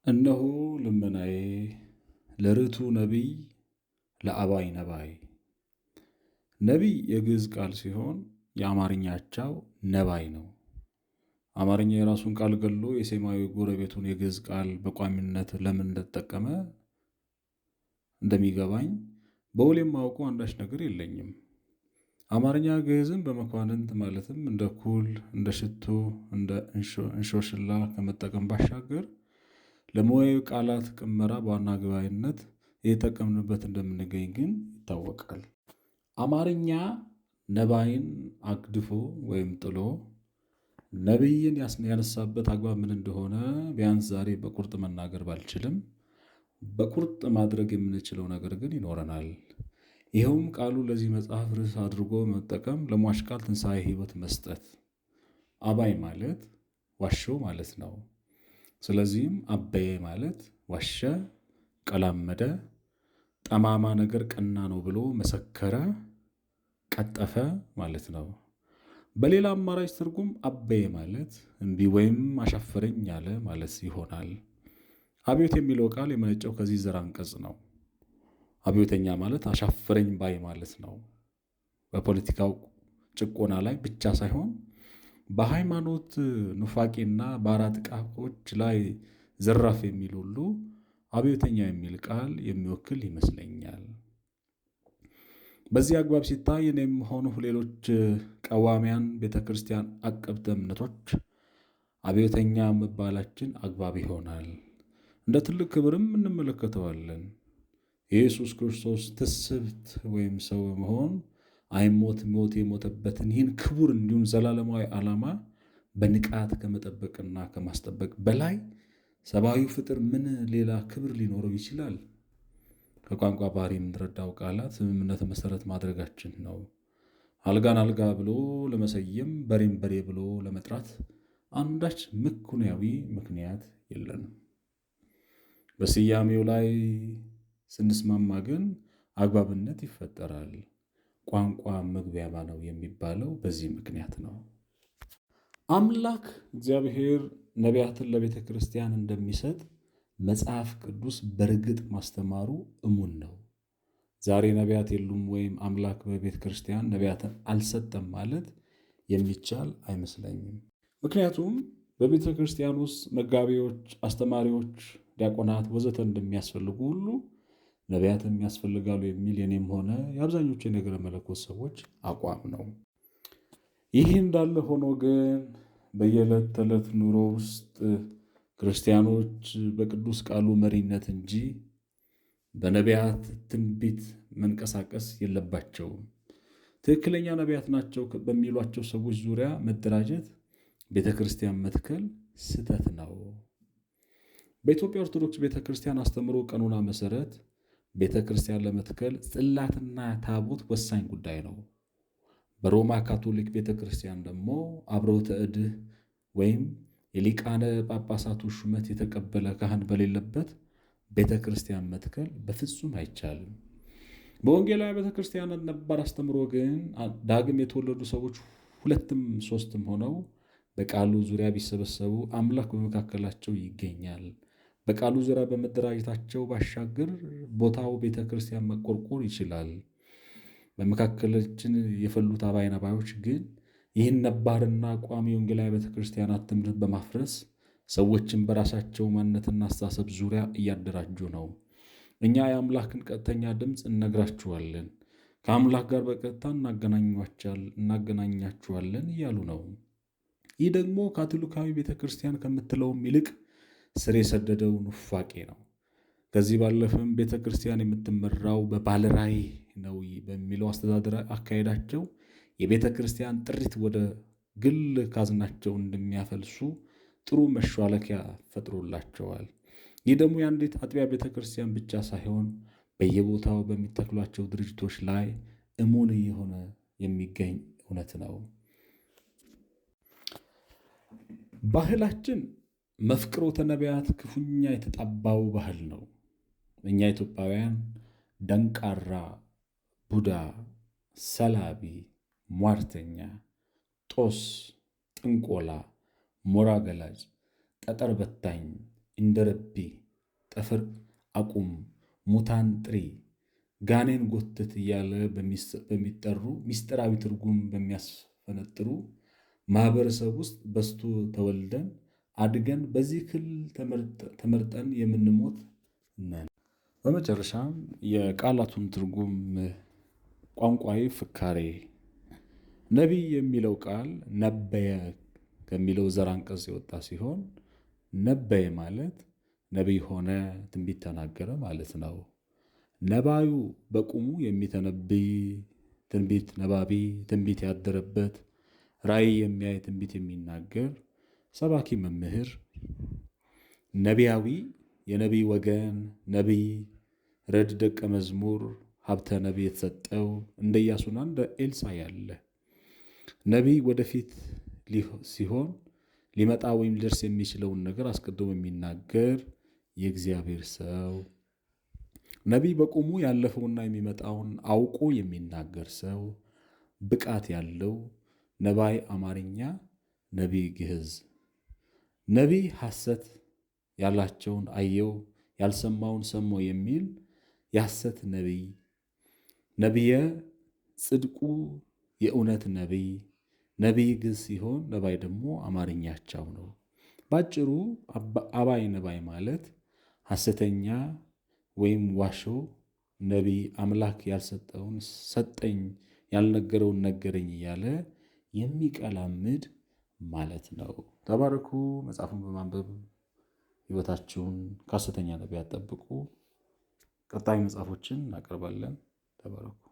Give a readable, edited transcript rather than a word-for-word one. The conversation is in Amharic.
እነሆ ልመናዬ ለርቱ ነቢይ ለአባይ ነባይ። ነቢይ የግዕዝ ቃል ሲሆን የአማርኛ አቻው ነባይ ነው። አማርኛ የራሱን ቃል ገሎ የሴማዊ ጎረቤቱን የግዕዝ ቃል በቋሚነት ለምን እንደተጠቀመ እንደሚገባኝ በውል የማውቀው አንዳች ነገር የለኝም። አማርኛ ግዕዝን በመኳንንት ማለትም እንደ ኩል፣ እንደ ሽቱ፣ እንደ እንሾሽላ ከመጠቀም ባሻገር ለሙያዊ ቃላት ቅመራ በዋና ግባዊነት እየተጠቀምንበት እንደምንገኝ ግን ይታወቃል። አማርኛ ነባይን አግድፎ ወይም ጥሎ ነቢይን ያነሳበት አግባብ ምን እንደሆነ ቢያንስ ዛሬ በቁርጥ መናገር ባልችልም በቁርጥ ማድረግ የምንችለው ነገር ግን ይኖረናል። ይኸውም ቃሉ ለዚህ መጽሐፍ ርዕስ አድርጎ መጠቀም ለሟች ቃል ትንሣኤ ሕይወት መስጠት። አባይ ማለት ዋሸው ማለት ነው። ስለዚህም አበየ ማለት ዋሸ፣ ቀላመደ፣ ጠማማ ነገር ቀና ነው ብሎ መሰከረ፣ ቀጠፈ ማለት ነው። በሌላ አማራጭ ትርጉም አበየ ማለት እምቢ ወይም አሻፈረኝ ያለ ማለት ይሆናል። አብዮት የሚለው ቃል የመነጨው ከዚህ ዘር አንቀጽ ነው። አብዮተኛ ማለት አሻፈረኝ ባይ ማለት ነው። በፖለቲካው ጭቆና ላይ ብቻ ሳይሆን በሃይማኖት ኑፋቄና በአራት ቃቆች ላይ ዘራፍ የሚል ሁሉ አብዮተኛ የሚል ቃል የሚወክል ይመስለኛል። በዚህ አግባብ ሲታይ እኔም ሆኑ ሌሎች ቀዋሚያን ቤተ ክርስቲያን አቀብተ እምነቶች አብዮተኛ መባላችን አግባብ ይሆናል። እንደ ትልቅ ክብርም እንመለከተዋለን። የኢየሱስ ክርስቶስ ትስብእት ወይም ሰው መሆን አይሞት ሞት የሞተበትን ይህን ክቡር እንዲሁም ዘላለማዊ ዓላማ በንቃት ከመጠበቅና ከማስጠበቅ በላይ ሰብአዊ ፍጥር ምን ሌላ ክብር ሊኖረው ይችላል? ከቋንቋ ባህሪ የምንረዳው ቃላት ስምምነት መሰረት ማድረጋችን ነው። አልጋን አልጋ ብሎ ለመሰየም በሬን በሬ ብሎ ለመጥራት አንዳች ምክንያዊ ምክንያት የለንም። በስያሜው ላይ ስንስማማ ግን አግባብነት ይፈጠራል። ቋንቋ መግቢያ ነው የሚባለው በዚህ ምክንያት ነው። አምላክ እግዚአብሔር ነቢያትን ለቤተ ክርስቲያን እንደሚሰጥ መጽሐፍ ቅዱስ በእርግጥ ማስተማሩ እሙን ነው። ዛሬ ነቢያት የሉም ወይም አምላክ በቤተ ክርስቲያን ነቢያትን አልሰጠም ማለት የሚቻል አይመስለኝም። ምክንያቱም በቤተ ክርስቲያን ውስጥ መጋቢዎች፣ አስተማሪዎች፣ ዲያቆናት ወዘተ እንደሚያስፈልጉ ሁሉ ነቢያትም ያስፈልጋሉ የሚል የኔም ሆነ የአብዛኞቹ የነገረ መለኮት ሰዎች አቋም ነው። ይህ እንዳለ ሆኖ ግን በየዕለት ተዕለት ኑሮ ውስጥ ክርስቲያኖች በቅዱስ ቃሉ መሪነት እንጂ በነቢያት ትንቢት መንቀሳቀስ የለባቸውም። ትክክለኛ ነቢያት ናቸው በሚሏቸው ሰዎች ዙሪያ መደራጀት፣ ቤተ ክርስቲያን መትከል ስህተት ነው። በኢትዮጵያ ኦርቶዶክስ ቤተ ክርስቲያን አስተምሮ ቀኖና መሰረት ቤተ ክርስቲያን ለመትከል ጽላትና ታቦት ወሳኝ ጉዳይ ነው። በሮማ ካቶሊክ ቤተ ክርስቲያን ደግሞ አብርሆተ እድህ ወይም የሊቃነ ጳጳሳቱ ሹመት የተቀበለ ካህን በሌለበት ቤተ ክርስቲያን መትከል በፍጹም አይቻልም። በወንጌላዊ ቤተ ክርስቲያናት ነባር አስተምሮ ግን ዳግም የተወለዱ ሰዎች ሁለትም ሶስትም ሆነው በቃሉ ዙሪያ ቢሰበሰቡ አምላክ በመካከላቸው ይገኛል። በቃሉ ዙሪያ በመደራጀታቸው ባሻገር ቦታው ቤተ ክርስቲያን መቆርቆር ይችላል። በመካከላችን የፈሉት አባይ ነባዮች ግን ይህን ነባርና ቋሚ ወንጌላዊ ቤተ ክርስቲያናት ትምህርት በማፍረስ ሰዎችን በራሳቸው ማንነትና አስተሳሰብ ዙሪያ እያደራጁ ነው። እኛ የአምላክን ቀጥተኛ ድምፅ እነግራችኋለን፣ ከአምላክ ጋር በቀጥታ እናገናኛችኋለን እያሉ ነው። ይህ ደግሞ ካቶሊካዊ ቤተ ክርስቲያን ከምትለውም ይልቅ ስር የሰደደው ኑፋቄ ነው። ከዚህ ባለፈም ቤተ ክርስቲያን የምትመራው በባለራዕይ ነው በሚለው አስተዳደር አካሄዳቸው የቤተ ክርስቲያን ጥሪት ወደ ግል ካዝናቸው እንደሚያፈልሱ ጥሩ መሿለኪያ ፈጥሮላቸዋል። ይህ ደግሞ የአንዲት አጥቢያ ቤተ ክርስቲያን ብቻ ሳይሆን በየቦታው በሚተክሏቸው ድርጅቶች ላይ እሙን የሆነ የሚገኝ እውነት ነው። ባህላችን መፍቅሮተ ነቢያት ክፉኛ የተጣባው ባህል ነው። እኛ ኢትዮጵያውያን ደንቃራ፣ ቡዳ፣ ሰላቢ፣ ሟርተኛ፣ ጦስ፣ ጥንቆላ፣ ሞራ ገላጭ፣ ጠጠር በታኝ፣ እንደረቢ፣ ጠፍር አቁም፣ ሙታን ጥሪ፣ ጋኔን ጎትት እያለ በሚጠሩ ምስጢራዊ ትርጉም በሚያስፈነጥሩ ማህበረሰብ ውስጥ በስቶ ተወልደን አድገን በዚህ ክልል ተመርጠን የምንሞት ነን። በመጨረሻም የቃላቱን ትርጉም ቋንቋዊ ፍካሬ። ነቢይ የሚለው ቃል ነበየ ከሚለው ዘር አንቀጽ የወጣ ሲሆን ነበየ ማለት ነቢይ ሆነ፣ ትንቢት ተናገረ ማለት ነው። ነባዩ በቁሙ የሚተነብይ፣ ትንቢት ነባቢ፣ ትንቢት ያደረበት፣ ራእይ የሚያይ፣ ትንቢት የሚናገር ሰባኪ መምህር። ነቢያዊ የነቢይ ወገን፣ ነቢይ፣ ረድ፣ ደቀ መዝሙር፣ ሀብተ ነቢይ የተሰጠው እንደ ኢያሱና እንደ ኤልሳ ያለ ነቢይ ወደፊት ሲሆን ሊመጣ ወይም ሊደርስ የሚችለውን ነገር አስቀድሞ የሚናገር የእግዚአብሔር ሰው። ነቢይ በቁሙ ያለፈውና የሚመጣውን አውቆ የሚናገር ሰው፣ ብቃት ያለው። ነባይ አማርኛ፣ ነቢይ ግዕዝ። ነቢይ ሐሰት ያላቸውን አየው፣ ያልሰማውን ሰማው የሚል የሐሰት ነቢይ። ነቢየ ጽድቁ የእውነት ነቢይ። ነቢይ ግዕዝ ሲሆን ነባይ ደግሞ አማርኛቸው ነው። ባጭሩ አባይ ነባይ ማለት ሐሰተኛ ወይም ዋሾ ነቢይ፣ አምላክ ያልሰጠውን ሰጠኝ፣ ያልነገረውን ነገረኝ እያለ የሚቀላምድ ማለት ነው። ተባረኩ። መጽሐፉን በማንበብ ሕይወታችሁን ከሐሰተኛ ነቢያት ጠብቁ። ቀጣይ መጽሐፎችን እናቀርባለን። ተባረኩ።